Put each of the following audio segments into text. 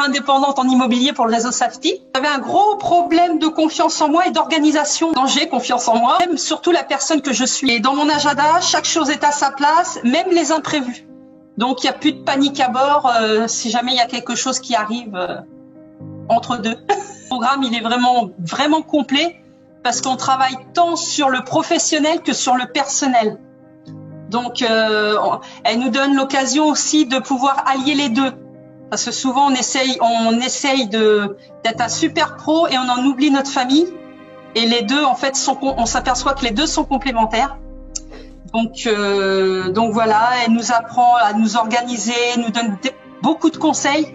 indépendante en immobilier pour le réseau Safety. J'avais un gros problème de confiance en moi et d'organisation. Donc j'ai confiance en moi, même surtout la personne que je suis. Et dans mon agenda, chaque chose est à sa place, même les imprévus. Donc il n'y a plus de panique à bord si jamais il y a quelque chose qui arrive entre deux. Le programme, il est vraiment complet parce qu'on travaille tant sur le professionnel que sur le personnel. Donc, elle nous donne l'occasion aussi de pouvoir allier les deux. Parce que souvent, on essaye d'être un super pro et on en oublie notre famille. Et les deux, en fait, on s'aperçoit que les deux sont complémentaires. Donc voilà, elle nous apprend à nous organiser, nous donne beaucoup de conseils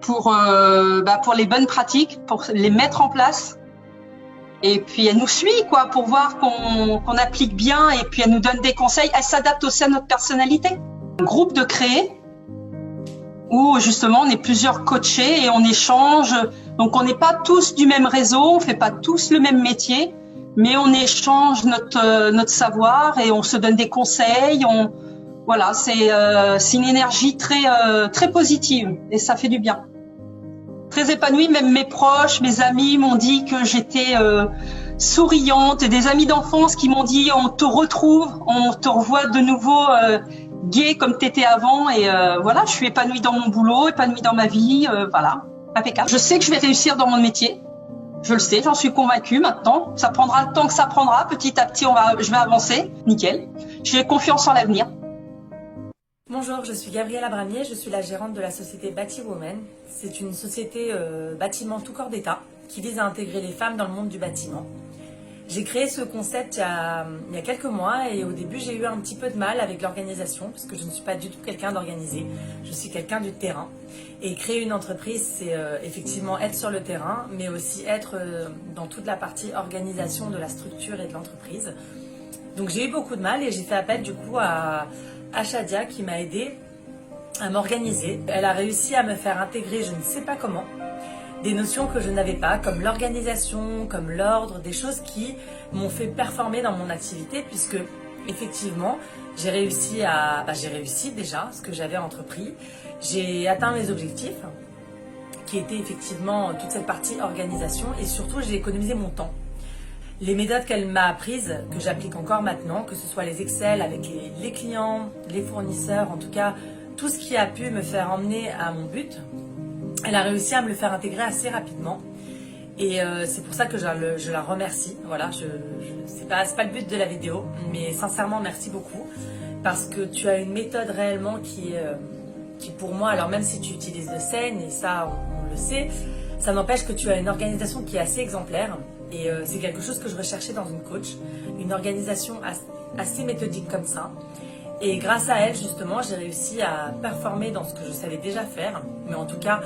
pour les bonnes pratiques, pour les mettre en place. Et puis elle nous suit pour voir qu'on applique bien, et puis elle nous donne des conseils. Elle s'adapte aussi à notre personnalité. Un groupe de créer où justement on est plusieurs coachés et on échange. Donc on n'est pas tous du même réseau, on fait pas tous le même métier, mais on échange notre savoir et on se donne des conseils. Voilà, c'est une énergie très positive et ça fait du bien. Très épanouie, même mes proches, mes amis m'ont dit que j'étais souriante, et des amis d'enfance qui m'ont dit on te retrouve, on te revoit de nouveau gai comme t'étais avant, et voilà, je suis épanouie dans mon boulot, épanouie dans ma vie, voilà, impeccable. Je sais que je vais réussir dans mon métier, je le sais, j'en suis convaincue maintenant, ça prendra le temps que ça prendra, petit à petit je vais avancer, nickel, j'ai confiance en l'avenir. Bonjour, je suis Gabrielle Abramier, je suis la gérante de la société Bâti-Women. C'est une société bâtiment tout corps d'État qui vise à intégrer les femmes dans le monde du bâtiment. J'ai créé ce concept il y a quelques mois et au début j'ai eu un petit peu de mal avec l'organisation parce que je ne suis pas du tout quelqu'un d'organisé, je suis quelqu'un du terrain. Et créer une entreprise, c'est effectivement être sur le terrain, mais aussi être dans toute la partie organisation de la structure et de l'entreprise. Donc j'ai eu beaucoup de mal et j'ai fait appel du coup à Shadia qui m'a aidée à m'organiser. Elle a réussi à me faire intégrer, je ne sais pas comment, des notions que je n'avais pas, comme l'organisation, comme l'ordre, des choses qui m'ont fait performer dans mon activité puisque effectivement j'ai réussi déjà ce que j'avais entrepris. J'ai atteint mes objectifs qui étaient effectivement toute cette partie organisation et surtout j'ai économisé mon temps. Les méthodes qu'elle m'a apprises, que j'applique encore maintenant, que ce soit les Excel avec les clients, les fournisseurs, en tout cas tout ce qui a pu me faire emmener à mon but, elle a réussi à me le faire intégrer assez rapidement. Et c'est pour ça que je la remercie. Voilà, c'est pas le but de la vidéo, mais sincèrement merci beaucoup parce que tu as une méthode réellement qui pour moi, alors même si tu utilises le SEIN et ça on le sait, ça n'empêche que tu as une organisation qui est assez exemplaire. Et c'est quelque chose que je recherchais dans une coach, une organisation assez méthodique comme ça. Et grâce à elle, justement, j'ai réussi à performer dans ce que je savais déjà faire. Mais en tout cas,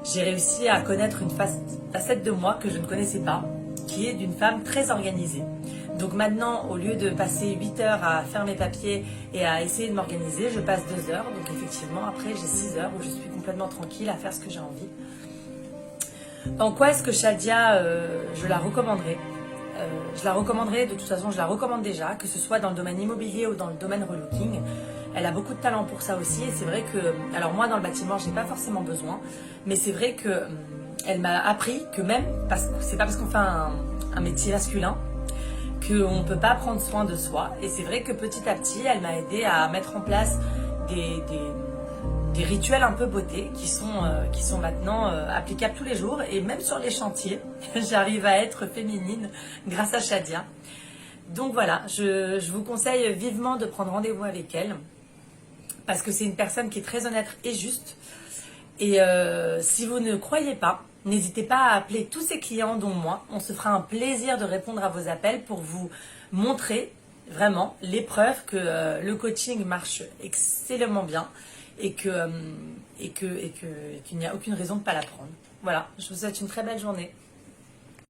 j'ai réussi à connaître une facette de moi que je ne connaissais pas, qui est d'une femme très organisée. Donc maintenant, au lieu de passer 8 heures à faire mes papiers et à essayer de m'organiser, je passe 2 heures. Donc effectivement, après, j'ai 6 heures où je suis complètement tranquille à faire ce que j'ai envie. En quoi est-ce que Shadia, je la recommanderais? Je la recommanderais, de toute façon je la recommande déjà, que ce soit dans le domaine immobilier ou dans le domaine relooking. Elle a beaucoup de talent pour ça aussi et c'est vrai que, alors moi dans le bâtiment je n'ai pas forcément besoin, mais c'est vrai que elle m'a appris que même, c'est pas parce qu'on fait un métier masculin qu'on ne peut pas prendre soin de soi. Et c'est vrai que petit à petit elle m'a aidé à mettre en place des rituels un peu beauté qui sont maintenant applicables tous les jours et même sur les chantiers, j'arrive à être féminine grâce à Shadia. Donc voilà, je vous conseille vivement de prendre rendez-vous avec elle parce que c'est une personne qui est très honnête et juste. Et si vous ne croyez pas, n'hésitez pas à appeler tous ses clients dont moi. On se fera un plaisir de répondre à vos appels pour vous montrer vraiment les preuves que le coaching marche excellemment bien. Et qu'il n'y a aucune raison de ne pas l'apprendre. Voilà, je vous souhaite une très belle journée.